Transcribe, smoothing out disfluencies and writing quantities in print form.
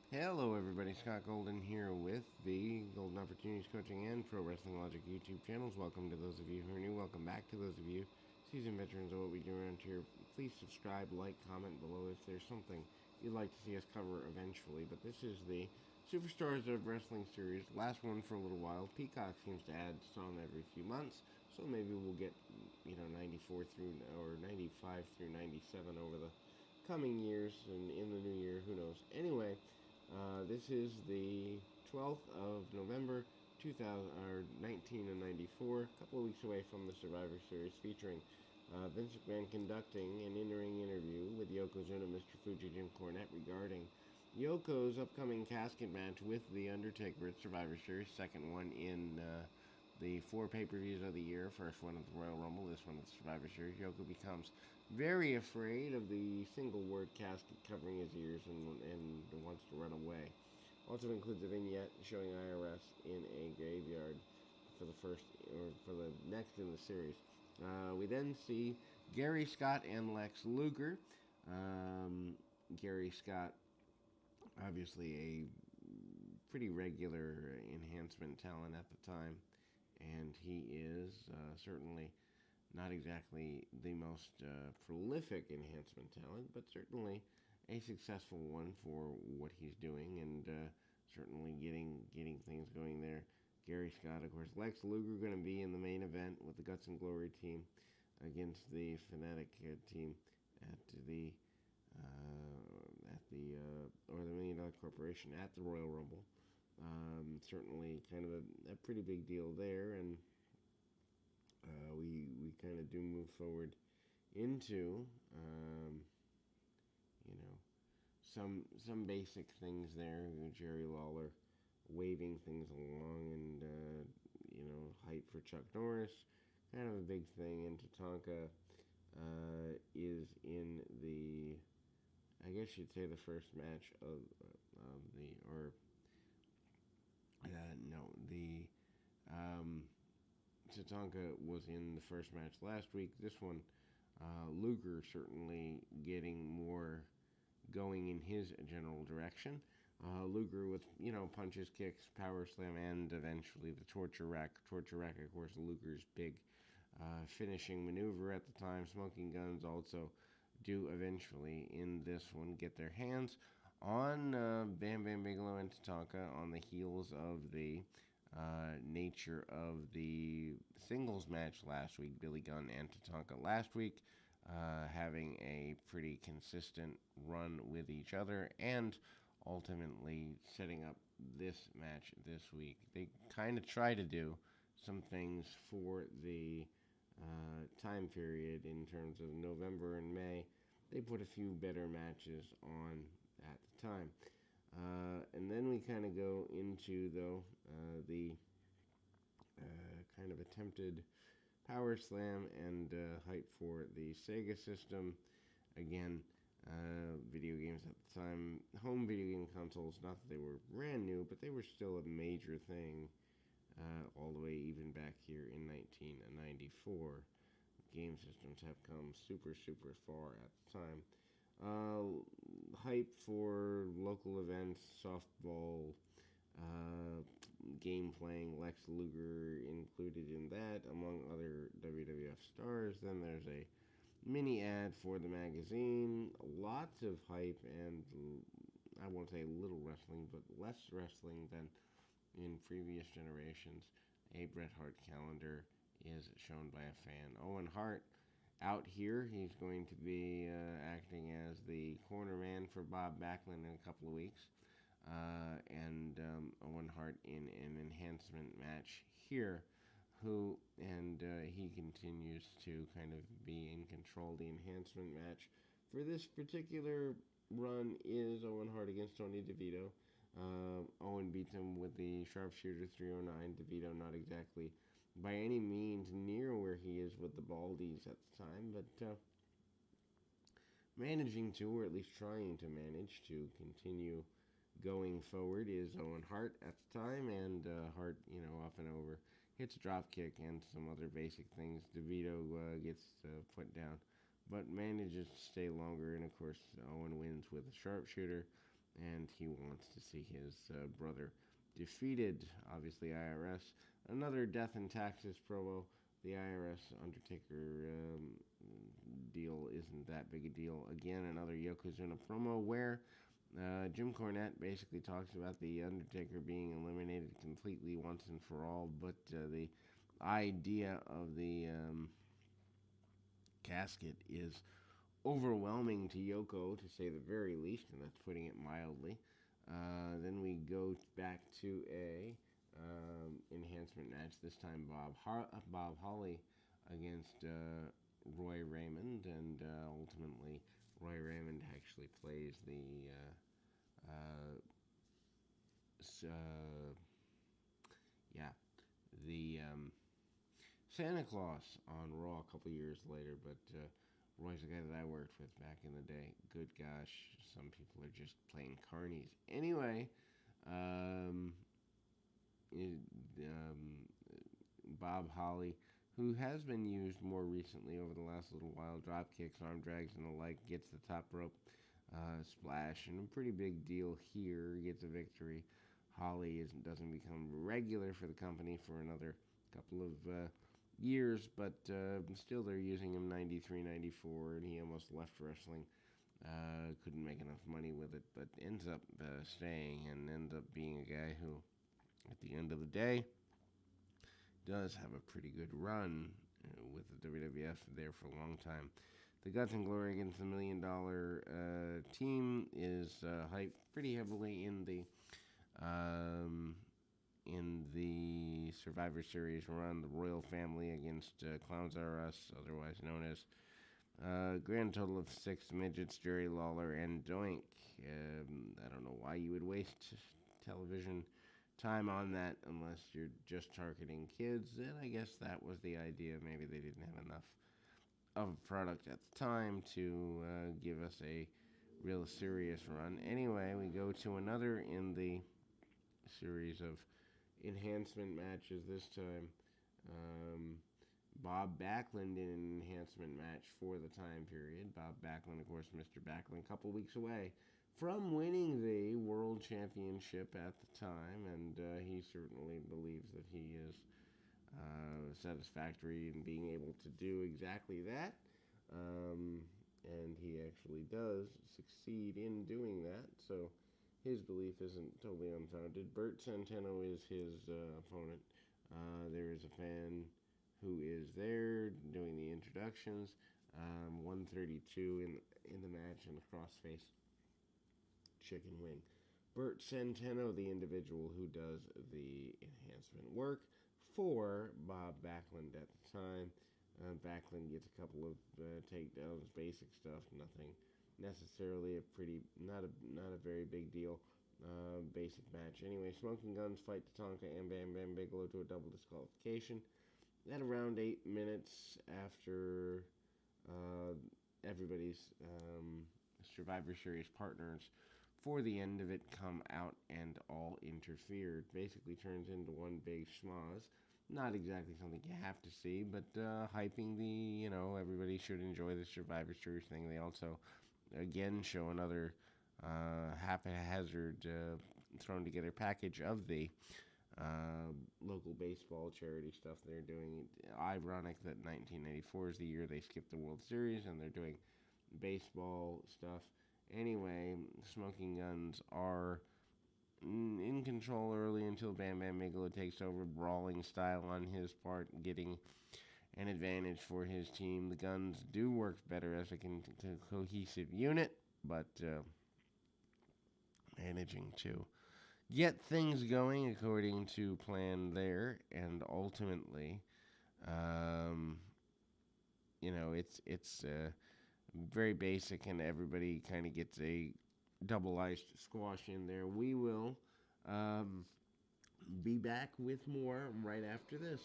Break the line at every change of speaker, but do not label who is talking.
Hello, everybody. Scott Golden here with the Golden Opportunities Coaching and Pro Wrestling Logic YouTube channels. Welcome to those of you who are new. Welcome back to those of you seasoned veterans of what we do around here. Please subscribe, like, comment below if there's something you'd like to see us cover eventually. But this is the Superstars of Wrestling series, last one for a little while. Peacock seems to add some every few months, so maybe we'll get 94 through or 95 through 97 over the coming years and in the new year. Who knows? Anyway. This is the 12th of November, 2000 or 1994, a couple of weeks away from the Survivor Series, featuring Vince McMahon conducting an in-ring interview with Yokozuna, Mr. Fuji, Jim Cornette regarding Yoko's upcoming casket match with The Undertaker at Survivor Series, second one in the four pay-per-views of the year. First one at the Royal Rumble, this one at the Survivor Series. Yoko becomes very afraid of the single word casket covering his ears and wants to run away. Also includes a vignette showing IRS in a graveyard for the first or for the next in the series. We then see Gary Scott and Lex Luger. Gary Scott, obviously a pretty regular enhancement talent at the time, and he is certainly not exactly the most prolific enhancement talent, but certainly a successful one for what he's doing, and certainly getting things going there. Gary Scott, of course, Lex Luger going to be in the main event with the Guts and Glory team against the Fanatic team at the or the Million Dollar Corporation at the Royal Rumble. Certainly, kind of a pretty big deal there, and we kind of do move forward into you know some basic things there. Jerry Lawler waving things along, and hype for Chuck Norris, kind of a big thing. And Tatanka is in the, I guess you'd say, the first match of the or no the Tatanka was in the first match last week. This one, Luger certainly getting more going in his general direction. Luger with, punches, kicks, power slam, and eventually the torture rack. Torture rack, of course, Luger's big finishing maneuver at the time. Smoking Guns also do eventually in this one get their hands on Bam Bam Bigelow and Tatanka on the heels of the nature of the singles match last week. Billy Gunn and Tatanka last week having a pretty consistent run with each other and ultimately setting up this match this week. They kind of try to do some things for the time period in terms of November and May. They put a few better matches on at the time. And then we kind of go into, though, the kind of attempted Power Slam and hype for the Sega system. Again, video games at the time, home video game consoles, not that they were brand new, but they were still a major thing all the way even back here in 1994. Game systems have come super, super far at the time. Hype for local events, softball, game playing, Lex Luger included in that, among other WWF stars. Then there's a mini ad for the magazine, lots of hype, and I won't say little wrestling, but less wrestling than in previous generations. A Bret Hart calendar is shown by a fan. Owen Hart out here. He's going to be acting as the corner man for Bob Backlund in a couple of weeks. And Owen Hart in an enhancement match here, he continues to kind of be in control. The enhancement match for this particular run is Owen Hart against Tony DeVito. Owen beats him with the sharpshooter 309. DeVito not exactly by any means near where he is with the Baldies at the time, but managing to, or at least trying to manage to continue going forward is Owen Hart at the time, and Hart, up and over, hits a drop kick and some other basic things. DeVito gets put down, but manages to stay longer, and of course Owen wins with a sharpshooter. and he wants to see his brother defeated. Obviously, IRS. Another death and taxes promo. The IRS Undertaker deal isn't that big a deal. Again, another Yokozuna promo where Jim Cornette basically talks about the Undertaker being eliminated completely once and for all, but the idea of the casket is overwhelming to Yoko, to say the very least, and that's putting it mildly. Then we go back to a enhancement match. This time, Bob Holly against Roy Raymond, and ultimately, Roy Raymond actually plays the the Santa Claus on Raw a couple years later, but Roy's a guy that I worked with back in the day. Good gosh, some people are just plain carnies. Anyway, Bob Holly, who has been used more recently over the last little while, drop kicks, arm drags, and the like, gets the top rope splash, and a pretty big deal here, gets a victory. Holly doesn't become regular for the company for another couple of years, but still they're using him 93, 94, and he almost left wrestling. Couldn't make enough money with it, but ends up staying and ends up being a guy who, at the end of the day, does have a pretty good run with the WWF there for a long time. The Guts and Glory against the $1 Million team is hyped pretty heavily in the Survivor Series run. The Royal Family against Clowns R Us, otherwise known as grand total of 6 midgets, Jerry Lawler and Doink. I don't know why you would waste television time on that unless you're just targeting kids, and I guess that was the idea. Maybe they didn't have enough of a product at the time to give us a real serious run. Anyway, we go to another in the series of enhancement matches. This time, Bob Backlund in an enhancement match for the time period. Bob Backlund, of course, Mr. Backlund, a couple weeks away from winning the World Championship at the time, and he certainly believes that he is satisfactory in being able to do exactly that, and he actually does succeed in doing that, so his belief isn't totally unfounded. Bert Centeno is his opponent. There is a fan who is there doing the introductions. 132 in the match, and a crossface chicken wing. Bert Centeno, the individual who does the enhancement work for Bob Backlund at the time. Backlund gets a couple of takedowns, basic stuff, nothing necessarily not a very big deal. Basic match. Anyway, Smoking Guns fight Tatanka and Bam Bam Bigelow to a double disqualification. At around 8 minutes after everybody's Survivor Series partners for the end of it come out and all interfered. Basically turns into one big schmoz. Not exactly something you have to see, but hyping the, everybody should enjoy the Survivor Series thing. They also, again, show another haphazard thrown together package of the local baseball charity stuff they're doing. Ironic that 1994 is the year they skipped the World Series and they're doing baseball stuff. Anyway, Smoking Guns are in control early until Bam Bam Bigelow takes over, brawling style on his part, getting an advantage for his team. The Guns do work better as a cohesive unit, but managing to get things going according to plan there, and ultimately, it's very basic, and everybody kind of gets a double iced squash in there. We will be back with more right after this.